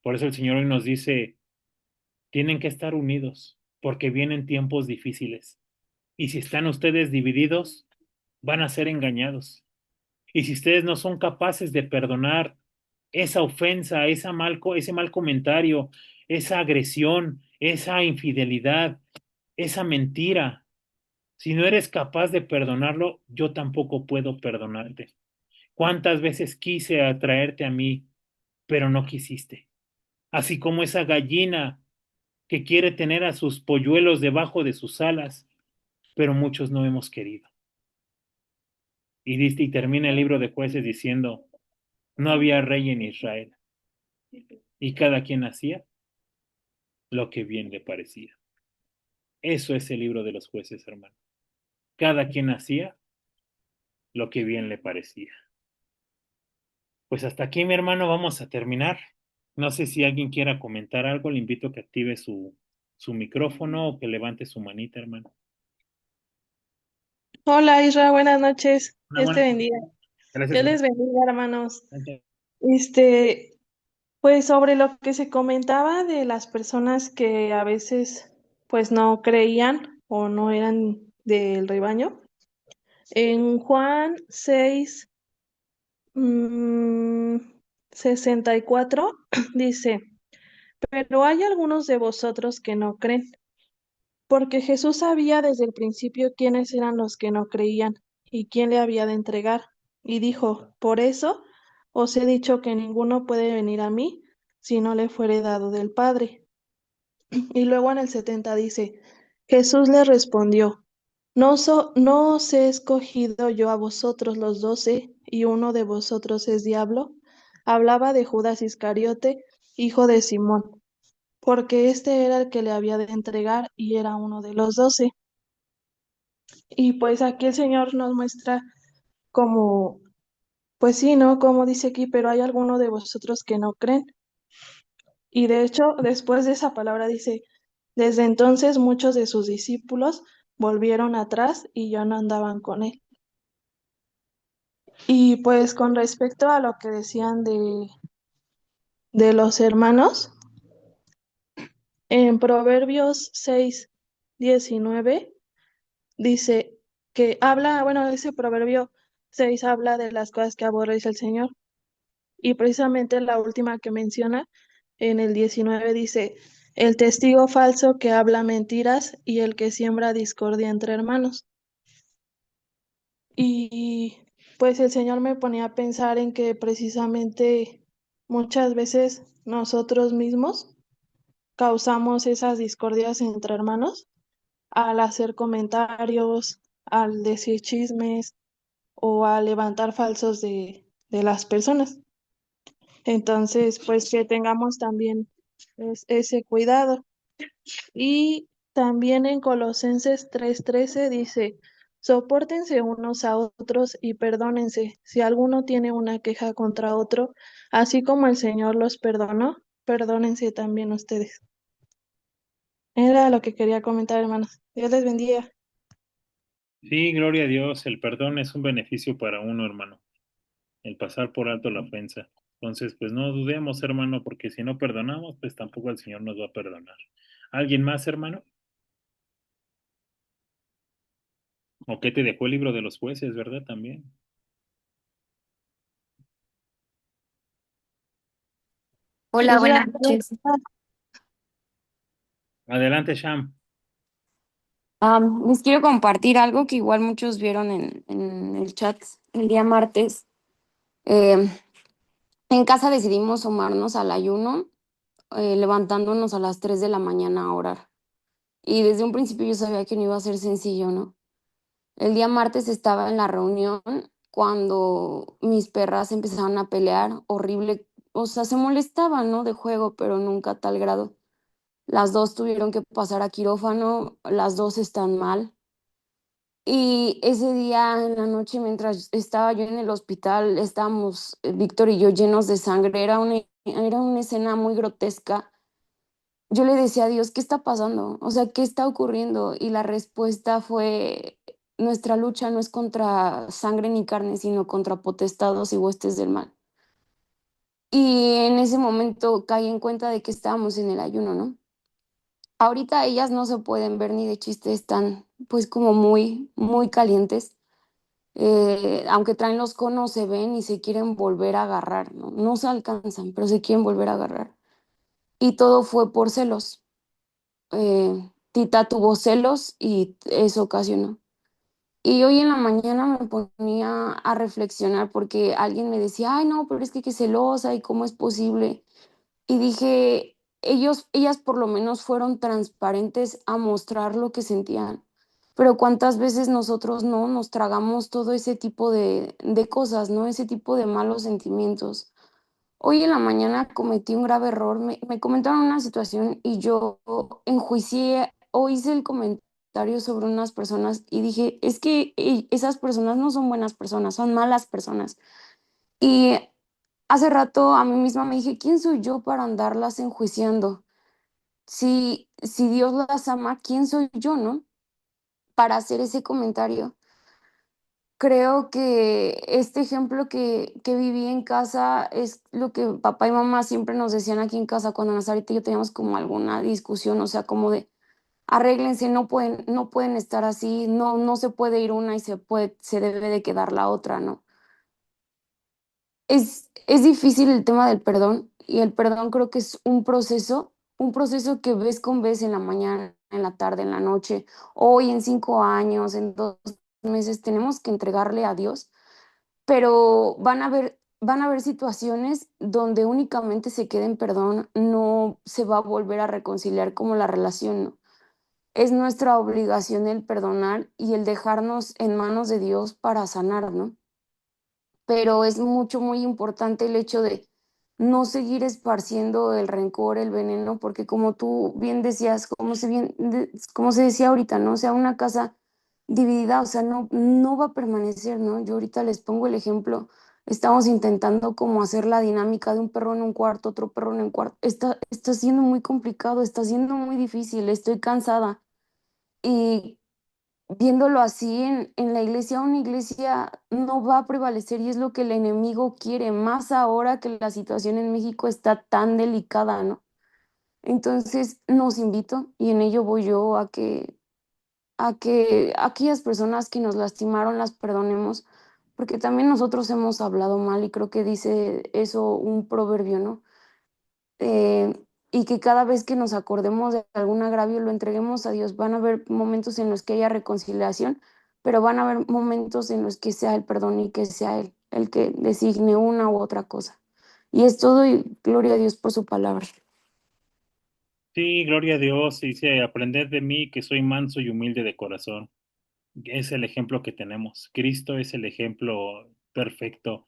Por eso el Señor hoy nos dice, tienen que estar unidos, porque vienen tiempos difíciles. Y si están ustedes divididos, van a ser engañados. Y si ustedes no son capaces de perdonar esa ofensa, ese mal comentario, esa agresión, esa infidelidad, esa mentira, si no eres capaz de perdonarlo, yo tampoco puedo perdonarte. ¿Cuántas veces quise atraerte a mí, pero no quisiste? Así como esa gallina que quiere tener a sus polluelos debajo de sus alas, pero muchos no hemos querido. Y termina el libro de Jueces diciendo, no había rey en Israel, y cada quien hacía lo que bien le parecía. Eso es el libro de los jueces, hermano. Cada quien hacía lo que bien le parecía. Pues hasta aquí, mi hermano, vamos a terminar. No sé si alguien quiera comentar algo, le invito a que active su micrófono o que levante su manita, hermano. Hola Isra, buenas noches. Hola, Dios te buenas bendiga. noches. Gracias, Dios les hermano. bendiga, hermanos. Este, pues sobre lo que se comentaba de las personas que a veces pues no creían o no eran del rebaño. En Juan 6, 64 dice, pero hay algunos de vosotros que no creen. Porque Jesús sabía desde el principio quiénes eran los que no creían y quién le había de entregar. Y dijo, por eso os he dicho que ninguno puede venir a mí si no le fuere dado del Padre. Y luego en el 70 dice, Jesús le respondió, ¿no os he escogido yo a vosotros los 12 y uno de vosotros es diablo? Hablaba de Judas Iscariote, hijo de Simón, porque este era el que le había de entregar y era uno de los 12. Y pues aquí el Señor nos muestra como, pues sí, ¿no? Como dice aquí, pero hay algunos de vosotros que no creen. Y de hecho, después de esa palabra dice, desde entonces muchos de sus discípulos volvieron atrás y ya no andaban con él. Y pues con respecto a lo que decían de los hermanos, en Proverbios 6:19 dice que habla, bueno, ese Proverbio 6 habla de las cosas que aborrece el Señor. Y precisamente la última que menciona, en el 19 dice, el testigo falso que habla mentiras y el que siembra discordia entre hermanos. Y pues el Señor me ponía a pensar en que precisamente muchas veces nosotros mismos causamos esas discordias entre hermanos al hacer comentarios, al decir chismes o al levantar falsos de las personas. Entonces, pues que tengamos también ese cuidado. Y también en Colosenses 3:13 dice, sopórtense unos a otros y perdónense si alguno tiene una queja contra otro, así como el Señor los perdonó, perdónense también ustedes. Era lo que quería comentar, hermanos. Dios les bendiga. Sí, gloria a Dios, el perdón es un beneficio para uno, hermano, el pasar por alto la ofensa. Entonces, pues no dudemos, hermano, porque si no perdonamos, pues tampoco el Señor nos va a perdonar. ¿Alguien más, hermano? ¿O qué te dejó el libro de los jueces, verdad? También. Hola, Isra, buenas noches. Adelante, Sham. Les quiero compartir algo que igual muchos vieron en el chat el día martes. Eh, en casa decidimos sumarnos al ayuno, levantándonos a las 3 de la mañana a orar. Y desde un principio yo sabía que no iba a ser sencillo, ¿no? El día martes estaba en la reunión cuando mis perras empezaron a pelear horrible. O sea, se molestaban, ¿no? De juego, pero nunca a tal grado. Las dos tuvieron que pasar a quirófano, las dos están mal. Y ese día en la noche, mientras estaba yo en el hospital, estábamos Víctor y yo llenos de sangre. Era una escena muy grotesca. Yo le decía a Dios, ¿qué está pasando? O sea, ¿qué está ocurriendo? Y la respuesta fue, nuestra lucha no es contra sangre ni carne, sino contra potestados y huestes del mal. Y en ese momento caí en cuenta de que estábamos en el ayuno, ¿no? Ahorita ellas no se pueden ver ni de chiste, están pues como muy, muy calientes. Aunque traen los conos, se ven y se quieren volver a agarrar, ¿no? No se alcanzan, pero se quieren volver a agarrar. Y todo fue por celos. Tita tuvo celos y eso ocasionó. Y hoy en la mañana me ponía a reflexionar porque alguien me decía, ay, no, pero es que qué celosa y cómo es posible. Y dije, ellas por lo menos fueron transparentes a mostrar lo que sentían. Pero cuántas veces nosotros no nos tragamos todo ese tipo de cosas, ¿no? Ese tipo de malos sentimientos. Hoy en la mañana cometí un grave error. Me comentaron una situación y yo enjuicié o hice el comentario sobre unas personas y dije, es que esas personas no son buenas personas, son malas personas. Y hace rato a mí misma me dije, ¿quién soy yo para andarlas enjuiciando? Si Dios las ama, ¿quién soy yo, no? Para hacer ese comentario. Creo que este ejemplo que viví en casa es lo que papá y mamá siempre nos decían aquí en casa cuando Nazarita y yo teníamos como alguna discusión, o sea, como de arréglense, no pueden estar así, no se puede ir una y se debe de quedar la otra, ¿no? Es difícil el tema del perdón y el perdón creo que es un proceso que vez con vez en la mañana, en la tarde, en la noche, hoy en 5 años, en 2 meses, tenemos que entregarle a Dios, pero van a haber situaciones donde únicamente se quede en perdón, no se va a volver a reconciliar como la relación, ¿no? Es nuestra obligación el perdonar y el dejarnos en manos de Dios para sanar, ¿no? Pero es mucho, muy importante el hecho de no seguir esparciendo el rencor, el veneno, porque como tú bien decías, como se decía ahorita, ¿no? O sea, una casa dividida, o sea, no va a permanecer, ¿no? Yo ahorita les pongo el ejemplo, estamos intentando como hacer la dinámica de un perro en un cuarto, otro perro en un cuarto, está siendo muy complicado, está siendo muy difícil, estoy cansada. Y viéndolo así en la iglesia, una iglesia no va a prevalecer y es lo que el enemigo quiere, más ahora que la situación en México está tan delicada, ¿no? Entonces, nos invito y en ello voy yo a que aquellas personas que nos lastimaron las perdonemos, porque también nosotros hemos hablado mal y creo que dice eso un proverbio, ¿no? eh, y que cada vez que nos acordemos de algún agravio lo entreguemos a Dios. Van a haber momentos en los que haya reconciliación, pero van a haber momentos en los que sea el perdón y que sea Él el que designe una u otra cosa. Y es todo y gloria a Dios por su palabra. Sí, gloria a Dios, dice, aprended de mí que soy manso y humilde de corazón. Es el ejemplo que tenemos. Cristo es el ejemplo perfecto.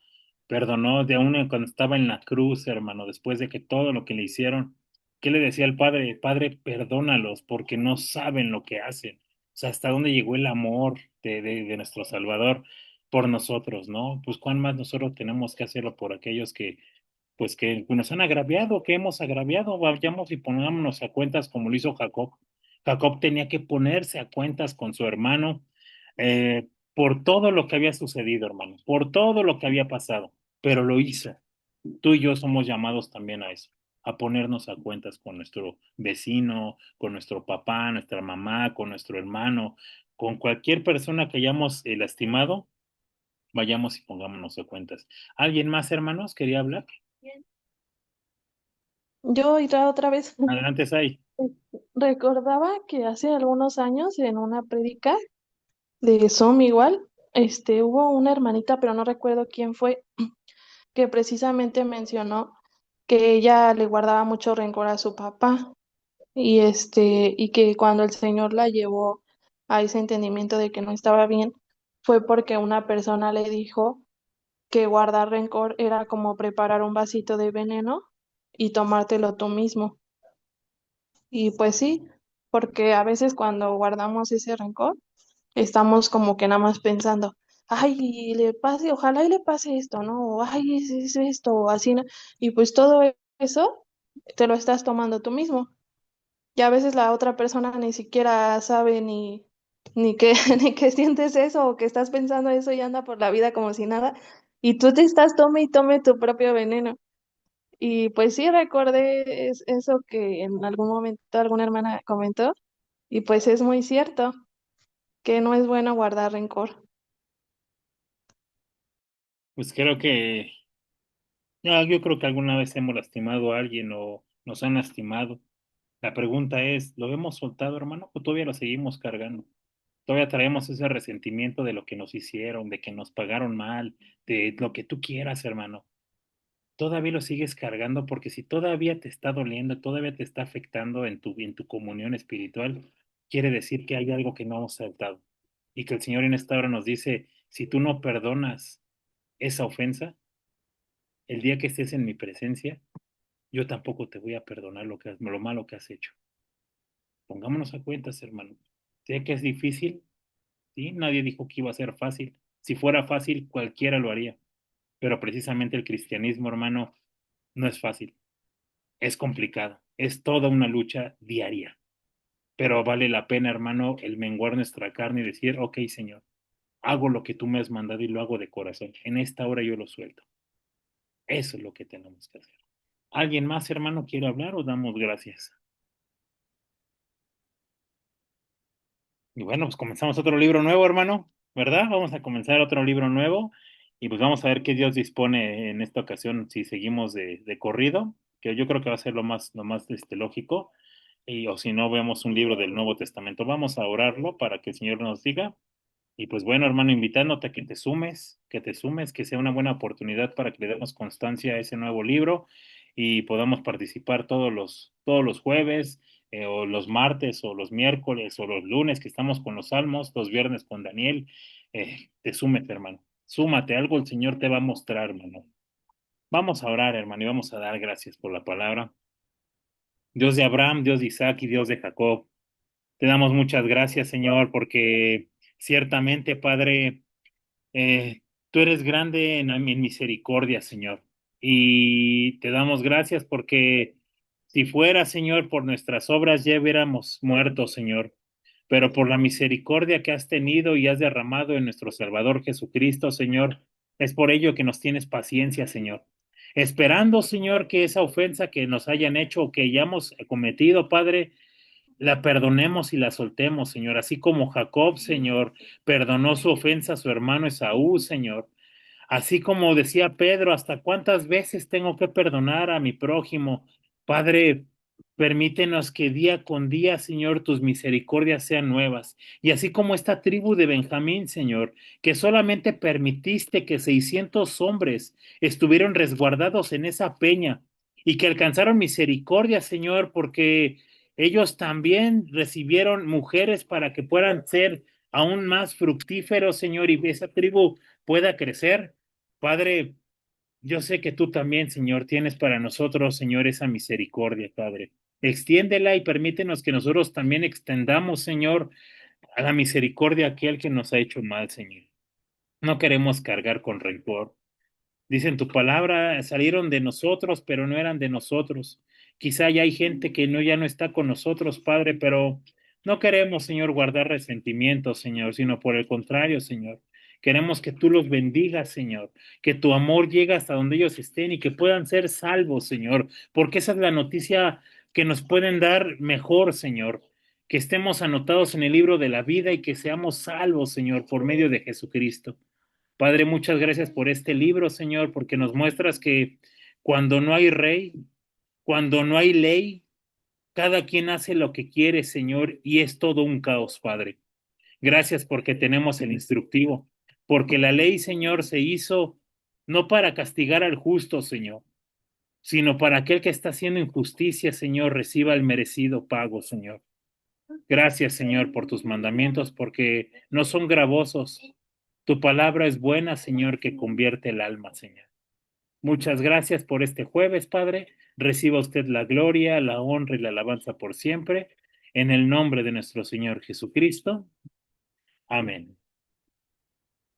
Perdonó de aún cuando estaba en la cruz, hermano, después de que todo lo que le hicieron. ¿Qué le decía al Padre? Padre, perdónalos porque no saben lo que hacen. O sea, hasta dónde llegó el amor de nuestro Salvador por nosotros, ¿no? Pues cuán más nosotros tenemos que hacerlo por aquellos que nos han agraviado, que hemos agraviado, vayamos y pongámonos a cuentas como lo hizo Jacob. Jacob tenía que ponerse a cuentas con su hermano por todo lo que había sucedido, hermano, por todo lo que había pasado, pero lo hizo. Tú y yo somos llamados también a eso, a ponernos a cuentas con nuestro vecino, con nuestro papá, nuestra mamá, con nuestro hermano, con cualquier persona que hayamos lastimado, vayamos y pongámonos a cuentas. ¿Alguien más, hermanos, quería hablar? Yo iba otra vez. Adelante, Sai. Recordaba que hace algunos años en una prédica de Zoom igual, hubo una hermanita, pero no recuerdo quién fue, que precisamente mencionó que ella le guardaba mucho rencor a su papá y que cuando el Señor la llevó a ese entendimiento de que no estaba bien, fue porque una persona le dijo que guardar rencor era como preparar un vasito de veneno y tomártelo tú mismo. Y pues sí, porque a veces cuando guardamos ese rencor, estamos como que nada más pensando, ay, le pase, ojalá y le pase esto, ¿no? O ay, es esto, o así, ¿no? Y pues todo eso te lo estás tomando tú mismo. Y a veces la otra persona ni siquiera sabe ni ni que, ni que sientes eso o que estás pensando eso y anda por la vida como si nada, y tú te estás tome y tome tu propio veneno. Y pues sí, recordé eso que en algún momento alguna hermana comentó, y pues es muy cierto que no es bueno guardar rencor. Pues creo que, yo creo que alguna vez hemos lastimado a alguien o nos han lastimado. La pregunta es, ¿lo hemos soltado, hermano, o todavía lo seguimos cargando? Todavía traemos ese resentimiento de lo que nos hicieron, de que nos pagaron mal, de lo que tú quieras, hermano. Todavía lo sigues cargando porque si todavía te está doliendo, todavía te está afectando en tu comunión espiritual, quiere decir que hay algo que no hemos saltado. Y que el Señor en esta hora nos dice, si tú no perdonas esa ofensa, el día que estés en mi presencia, yo tampoco te voy a perdonar lo malo que has hecho. Pongámonos a cuentas, hermano. Sé que es difícil, ¿sí? Nadie dijo que iba a ser fácil. Si fuera fácil, cualquiera lo haría. Pero precisamente el cristianismo, hermano, no es fácil. Es complicado. Es toda una lucha diaria. Pero vale la pena, hermano, el menguar nuestra carne y decir, ok, Señor, hago lo que tú me has mandado y lo hago de corazón. En esta hora yo lo suelto. Eso es lo que tenemos que hacer. ¿Alguien más, hermano, quiere hablar o damos gracias? Y bueno, pues comenzamos otro libro nuevo, hermano, ¿verdad? Vamos a comenzar otro libro nuevo y pues vamos a ver qué Dios dispone en esta ocasión si seguimos de corrido, que yo creo que va a ser lo más lógico, y, o si no, vemos un libro del Nuevo Testamento. Vamos a orarlo para que el Señor nos diga. Y pues bueno, hermano, invitándote a que te sumes, que sea una buena oportunidad para que le demos constancia a ese nuevo libro y podamos participar todos los jueves, o los martes, o los miércoles, o los lunes que estamos con los salmos, los viernes con Daniel. Te sumes, hermano. Súmate, algo el Señor te va a mostrar, hermano. Vamos a orar, hermano, y vamos a dar gracias por la palabra. Dios de Abraham, Dios de Isaac y Dios de Jacob. Te damos muchas gracias, Señor, porque ciertamente, Padre, tú eres grande en misericordia, Señor. Y te damos gracias porque si fuera, Señor, por nuestras obras ya hubiéramos muerto, Señor. Pero por la misericordia que has tenido y has derramado en nuestro Salvador Jesucristo, Señor, es por ello que nos tienes paciencia, Señor. Esperando, Señor, que esa ofensa que nos hayan hecho o que hayamos cometido, Padre, la perdonemos y la soltemos, Señor, así como Jacob, Señor, perdonó su ofensa a su hermano Esaú, Señor. Así como decía Pedro, ¿hasta cuántas veces tengo que perdonar a mi prójimo? Padre, permítenos que día con día, Señor, tus misericordias sean nuevas. Y así como esta tribu de Benjamín, Señor, que solamente permitiste que 600 hombres estuvieron resguardados en esa peña y que alcanzaron misericordia, Señor, porque ellos también recibieron mujeres para que puedan ser aún más fructíferos, Señor, y esa tribu pueda crecer. Padre, yo sé que tú también, Señor, tienes para nosotros, Señor, esa misericordia, Padre. Extiéndela y permítenos que nosotros también extendamos, Señor, a la misericordia a aquel que nos ha hecho mal, Señor. No queremos cargar con rencor. Dice en tu palabra, salieron de nosotros, pero no eran de nosotros. Quizá ya hay gente que no, ya no está con nosotros, Padre, pero no queremos, Señor, guardar resentimientos, Señor, sino por el contrario, Señor. Queremos que tú los bendigas, Señor, que tu amor llegue hasta donde ellos estén y que puedan ser salvos, Señor, porque esa es la noticia que nos pueden dar mejor, Señor, que estemos anotados en el libro de la vida y que seamos salvos, Señor, por medio de Jesucristo. Padre, muchas gracias por este libro, Señor, porque nos muestras que cuando no hay rey, cuando no hay ley, cada quien hace lo que quiere, Señor, y es todo un caos, Padre. Gracias porque tenemos el instructivo, porque la ley, Señor, se hizo no para castigar al justo, Señor, sino para aquel que está haciendo injusticia, Señor, reciba el merecido pago, Señor. Gracias, Señor, por tus mandamientos, porque no son gravosos. Tu palabra es buena, Señor, que convierte el alma, Señor. Muchas gracias por este jueves, Padre. Reciba usted la gloria, la honra y la alabanza por siempre. En el nombre de nuestro Señor Jesucristo. Amén.